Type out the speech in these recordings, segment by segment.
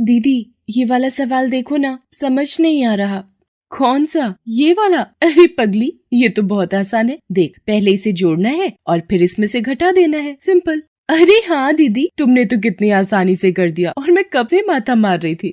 दीदी ये वाला सवाल देखो ना, समझ नहीं आ रहा। कौन सा? ये वाला? अरे पगली, ये तो बहुत आसान है। देख, पहले इसे जोड़ना है और फिर इसमें से घटा देना है, सिंपल। अरे हाँ दीदी, तुमने तो कितनी आसानी से कर दिया और मैं कब से माथा मार रही थी।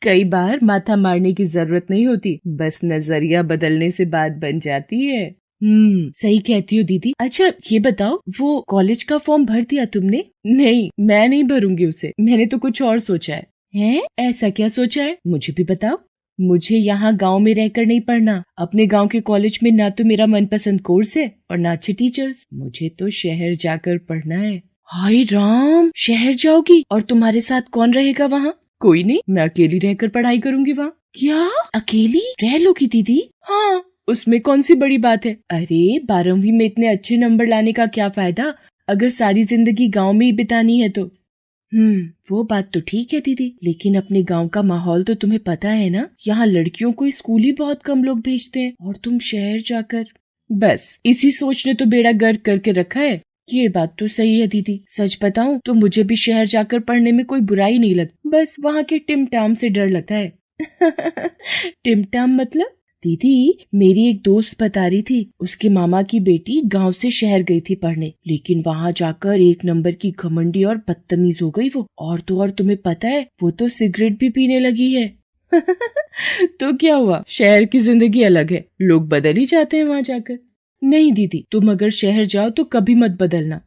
कई बार माथा मारने की जरूरत नहीं होती, बस नजरिया बदलने से बात बन जाती है। सही कहती हो दीदी। अच्छा ये बताओ, वो कॉलेज का फॉर्म भर दिया तुमने? नहीं, मैं नहीं भरूंगी उसे, मैंने तो कुछ और सोचा है। हैं? ऐसा क्या सोचा है, मुझे भी बताओ। मुझे यहाँ गांव में रहकर नहीं पढ़ना। अपने गांव के कॉलेज में ना तो मेरा मनपसंद कोर्स है और ना अच्छे टीचर्स। मुझे तो शहर जाकर पढ़ना है। हाय राम, शहर जाओगी? और तुम्हारे साथ कौन रहेगा वहाँ? कोई नहीं, मैं अकेली रहकर पढ़ाई करूंगी वहाँ। क्या अकेली रह लोगी दीदी? हाँ, उसमें कौन सी बड़ी बात है। अरे 12वीं में इतने अच्छे नंबर लाने का क्या फायदा अगर सारी जिंदगी गांव में ही बितानी है तो। वो बात तो ठीक है दीदी, लेकिन अपने गांव का माहौल तो तुम्हें पता है ना। यहाँ लड़कियों को स्कूल ही बहुत कम लोग भेजते हैं और तुम शहर जाकर। बस इसी सोच ने तो बेड़ा गर्क करके रखा है। ये बात तो सही है दीदी। सच बताऊं तो मुझे भी शहर जाकर पढ़ने में कोई बुराई नहीं लगती, बस वहाँ के टिमटाम से डर लगता है। टिमटाम मतलब? दीदी मेरी एक दोस्त बता रही थी, उसके मामा की बेटी गांव से शहर गई थी पढ़ने, लेकिन वहां जाकर एक नंबर की घमंडी और बदतमीज हो गई वो। और तो और तुम्हें पता है, वो तो सिगरेट भी पीने लगी है। तो क्या हुआ, शहर की जिंदगी अलग है, लोग बदल ही जाते हैं वहां जाकर। नहीं दीदी, तुम अगर शहर जाओ तो कभी मत बदलना।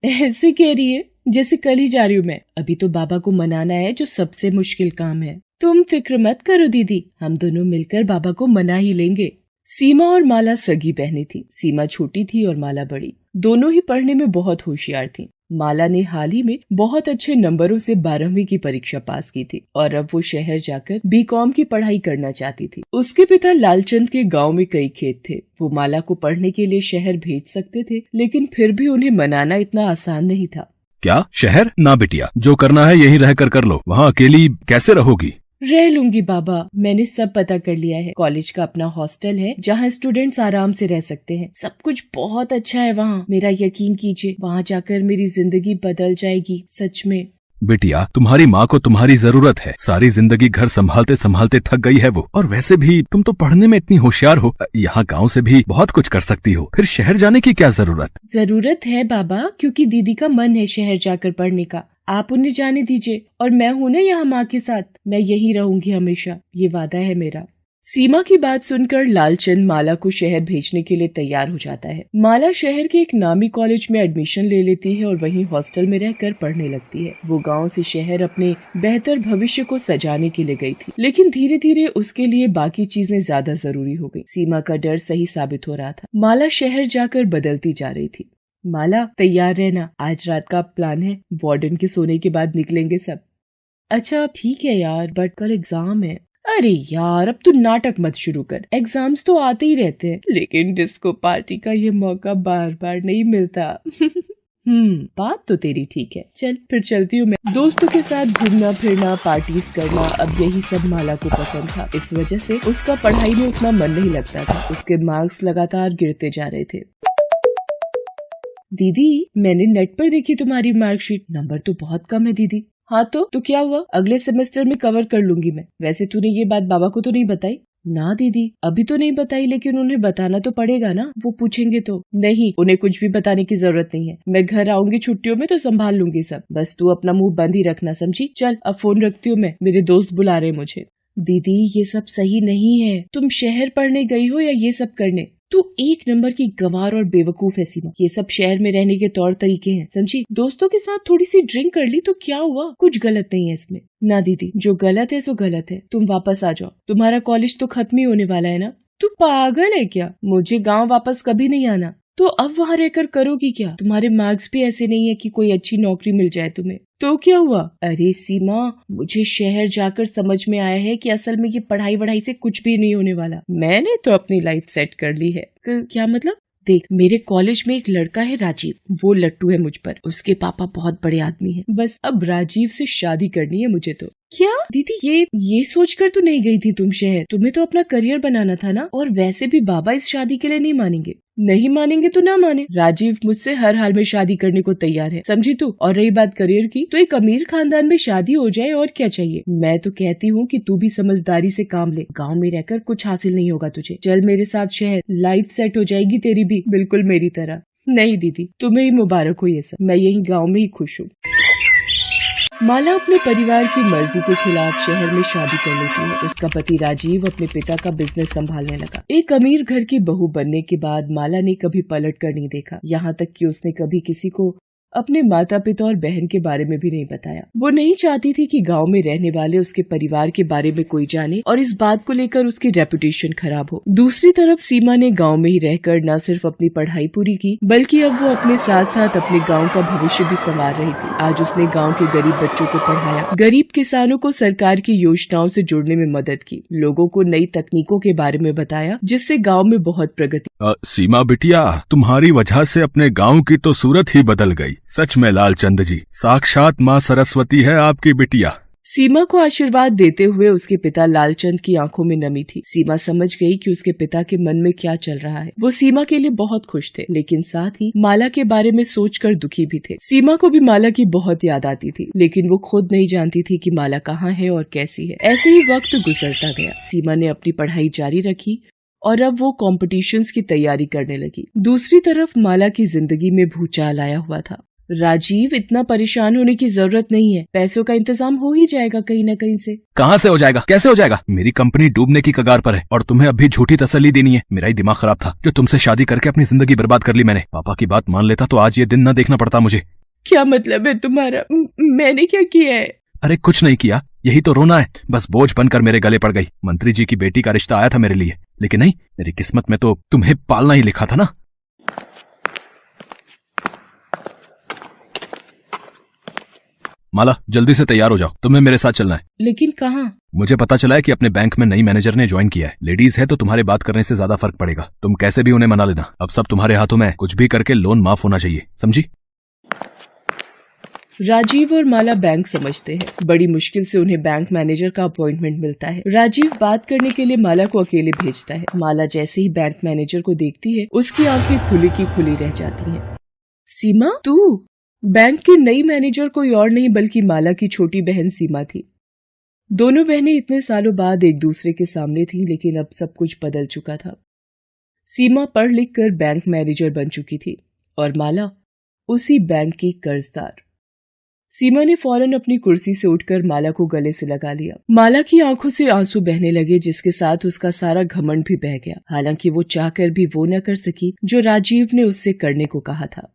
ऐसे कह रही है जैसे कल ही जा रही हूँ मैं। अभी तो बाबा को मनाना है, जो सबसे मुश्किल काम है। तुम फिक्र मत करो दीदी, हम दोनों मिलकर बाबा को मना ही लेंगे। सीमा और माला सगी बहनें थी। सीमा छोटी थी और माला बड़ी। दोनों ही पढ़ने में बहुत होशियार थी। माला ने हाल ही में बहुत अच्छे नंबरों से 12वीं की परीक्षा पास की थी और अब वो शहर जाकर बीकॉम की पढ़ाई करना चाहती थी। उसके पिता लालचंद के गांव में कई खेत थे। वो माला को पढ़ने के लिए शहर भेज सकते थे, लेकिन फिर भी उन्हें मनाना इतना आसान नहीं था। क्या शहर? ना बिटिया, जो करना है यही रह कर लो। वहाँ अकेली कैसे रहोगी? रह लूंगी बाबा, मैंने सब पता कर लिया है। कॉलेज का अपना हॉस्टल है जहाँ स्टूडेंट्स आराम से रह सकते हैं। सब कुछ बहुत अच्छा है वहाँ, मेरा यकीन कीजिए, वहाँ जाकर मेरी जिंदगी बदल जाएगी, सच में। बेटिया, तुम्हारी माँ को तुम्हारी जरूरत है। सारी जिंदगी घर संभालते संभालते थक गई है वो। और वैसे भी तुम तो पढ़ने में इतनी होशियार हो, यहाँ गांव से भी बहुत कुछ कर सकती हो। फिर शहर जाने की क्या जरूरत? जरूरत है बाबा, क्योंकि दीदी का मन है शहर जाकर पढ़ने का। आप उन्हें जाने दीजिए, और मैं हूँ ना यहाँ माँ के साथ, मैं यही रहूंगी हमेशा, ये वादा है मेरा। सीमा की बात सुनकर लालचंद माला को शहर भेजने के लिए तैयार हो जाता है। माला शहर के एक नामी कॉलेज में एडमिशन ले लेती है और वहीं हॉस्टल में रहकर पढ़ने लगती है। वो गांव से शहर अपने बेहतर भविष्य को सजाने के लिए गई थी, लेकिन धीरे धीरे उसके लिए बाकी चीजें ज्यादा जरूरी हो गई। सीमा का डर सही साबित हो रहा था। माला शहर जाकर बदलती जा रही थी। माला तैयार रहना, आज रात का प्लान है, वार्डन के सोने के बाद निकलेंगे सब। अच्छा ठीक है यार, बट कल एग्जाम है। अरे यार, अब तू नाटक मत शुरू कर, एग्जाम्स तो आते ही रहते हैं, लेकिन डिस्को पार्टी का ये मौका बार बार नहीं मिलता। बात तो तेरी ठीक है। चल फिर चलती हूँ मैं। दोस्तों के साथ घूमना फिरना, पार्टीज करना, अब यही सब माला को पसंद था। इस वजह से उसका पढ़ाई में उतना मन नहीं लगता था। उसके मार्क्स लगातार गिरते जा रहे थे। दीदी मैंने नेट पर देखी तुम्हारी मार्कशीट, नंबर तो बहुत कम है दीदी। हाँ तो क्या हुआ, अगले सेमेस्टर में कवर कर लूंगी मैं। वैसे तूने ये बात बाबा को तो नहीं बताई? ना दीदी, अभी तो नहीं बताई, लेकिन उन्हें बताना तो पड़ेगा ना, वो पूछेंगे तो। नहीं, उन्हें कुछ भी बताने की जरूरत नहीं है। मैं घर आऊंगी छुट्टियों में तो संभाल लूंगी सब, बस तू अपना मुंह बंद ही रखना, समझी? चल अब फोन रखती हूँ मैं, मेरे दोस्त बुला रहे मुझे। दीदी ये सब सही नहीं है, तुम शहर पढ़ने गई हो या ये सब करने? तू एक नंबर की गंवार और बेवकूफ है सीमा। ये सब शहर में रहने के तौर तरीके हैं, समझी? दोस्तों के साथ थोड़ी सी ड्रिंक कर ली तो क्या हुआ, कुछ गलत नहीं है इसमें। ना दीदी, जो गलत है सो गलत है। तुम वापस आ जाओ, तुम्हारा कॉलेज तो खत्म ही होने वाला है ना। तू पागल है क्या? मुझे गाँव वापस कभी नहीं आना। तो अब वहाँ रहकर करोगी क्या? तुम्हारे मार्क्स भी ऐसे नहीं है कि कोई अच्छी नौकरी मिल जाए तुम्हें। तो क्या हुआ? अरे सीमा, मुझे शहर जाकर समझ में आया है कि असल में ये पढ़ाई वढ़ाई से कुछ भी नहीं होने वाला। मैंने तो अपनी लाइफ सेट कर ली है। क्या मतलब? देख, मेरे कॉलेज में एक लड़का है राजीव, वो लट्टू है मुझ पर। उसके पापा बहुत बड़े आदमी हैं। बस अब राजीव से शादी करनी है मुझे तो। क्या दीदी, ये सोचकर तो नहीं गई थी तुम शहर? तुम्हें तो अपना करियर बनाना था ना, और वैसे भी बाबा इस शादी के लिए नहीं मानेंगे। नहीं मानेंगे तो ना माने, राजीव मुझसे हर हाल में शादी करने को तैयार है, समझी तू। और रही बात करियर की, तो एक अमीर खानदान में शादी हो जाए और क्या चाहिए। मैं तो कहती हूँ कि तू भी समझदारी से काम ले, गाँव में रहकर कुछ हासिल नहीं होगा तुझे। चल मेरे साथ शहर, लाइफ सेट हो जाएगी तेरी भी, बिल्कुल मेरी तरह। नहीं दीदी, तुम्हें ही मुबारक हो ये सब, मैं यही गाँव में ही खुश हूँ। माला अपने परिवार की मर्जी के खिलाफ शहर में शादी कर लेती है। उसका पति राजीव अपने पिता का बिजनेस संभालने लगा। एक अमीर घर की बहू बनने के बाद माला ने कभी पलट कर नहीं देखा, यहाँ तक कि उसने कभी किसी को अपने माता पिता और बहन के बारे में भी नहीं बताया। वो नहीं चाहती थी कि गांव में रहने वाले उसके परिवार के बारे में कोई जाने और इस बात को लेकर उसकी रेपुटेशन खराब हो। दूसरी तरफ सीमा ने गांव में ही रहकर न सिर्फ अपनी पढ़ाई पूरी की, बल्कि अब वो अपने साथ साथ अपने गांव का भविष्य भी संवार रही थी। आज उसने गांव के गरीब बच्चों को पढ़ाया, गरीब किसानों को सरकार की योजनाओं से जुड़ने में मदद की, लोगों को नई तकनीकों के बारे में बताया, जिससे गाँव में बहुत प्रगति। सीमा बिटिया, तुम्हारी वजह से अपने गाँव की तो सूरत ही बदल गई। सच में लालचंद जी, साक्षात माँ सरस्वती है आपकी बिटिया। सीमा को आशीर्वाद देते हुए उसके पिता लालचंद की आंखों में नमी थी। सीमा समझ गई कि उसके पिता के मन में क्या चल रहा है। वो सीमा के लिए बहुत खुश थे, लेकिन साथ ही माला के बारे में सोचकर दुखी भी थे। सीमा को भी माला की बहुत याद आती थी, लेकिन वो खुद नहीं जानती थी कि माला कहाँ है और कैसी है। ऐसे ही वक्त गुजरता गया। सीमा ने अपनी पढ़ाई जारी रखी और अब वो कॉम्पिटिशन्स की तैयारी करने लगी। दूसरी तरफ माला की जिंदगी में भूचाल आया हुआ था। राजीव, इतना परेशान होने की जरूरत नहीं है, पैसों का इंतजाम हो ही जाएगा कहीं न कहीं से। कहाँ से हो जाएगा, कैसे हो जाएगा? मेरी कंपनी डूबने की कगार पर है और तुम्हें अभी झूठी तसल्ली देनी है। मेरा ही दिमाग खराब था जो तुमसे शादी करके अपनी जिंदगी बर्बाद कर ली मैंने। पापा की बात मान लेता तो आज ये दिन न देखना पड़ता मुझे। क्या मतलब है तुम्हारा? मैंने क्या किया है? अरे कुछ नहीं किया, यही तो रोना है। बस बोझ बनकर मेरे गले पड़ गई। मंत्री जी की बेटी का रिश्ता आया था मेरे लिए, लेकिन नहीं, मेरी किस्मत में तो तुम्हें पालना ही लिखा था ना। माला, जल्दी से तैयार हो जाओ, तुम्हें मेरे साथ चलना है। लेकिन कहाँ? मुझे पता चला है कि अपने बैंक में नई मैनेजर ने ज्वाइन किया है। लेडीज है तो तुम्हारे बात करने से ज्यादा फर्क पड़ेगा। तुम कैसे भी उन्हें मना लेना। अब सब तुम्हारे हाथों में, कुछ भी करके लोन माफ होना चाहिए, समझी? राजीव और माला बैंक समझते हैं। बड़ी मुश्किल से उन्हें बैंक मैनेजर का अपॉइंटमेंट मिलता है। राजीव बात करने के लिए माला को अकेले भेजता है। माला जैसे ही बैंक मैनेजर को देखती है, उसकी आंखें खुली की खुली रह जाती हैं। सीमा, तू? बैंक की नई मैनेजर कोई और नहीं बल्कि माला की छोटी बहन सीमा थी। दोनों बहनें इतने सालों बाद एक दूसरे के सामने थीं, लेकिन अब सब कुछ बदल चुका था। सीमा पढ़ लिख कर बैंक मैनेजर बन चुकी थी और माला उसी बैंक की कर्जदार। सीमा ने फौरन अपनी कुर्सी से उठकर माला को गले से लगा लिया। माला की आंखों से आंसू बहने लगे, जिसके साथ उसका सारा घमंड भी बह गया। हालांकि वो चाहकर भी वो न कर सकी जो राजीव ने उससे करने को कहा था।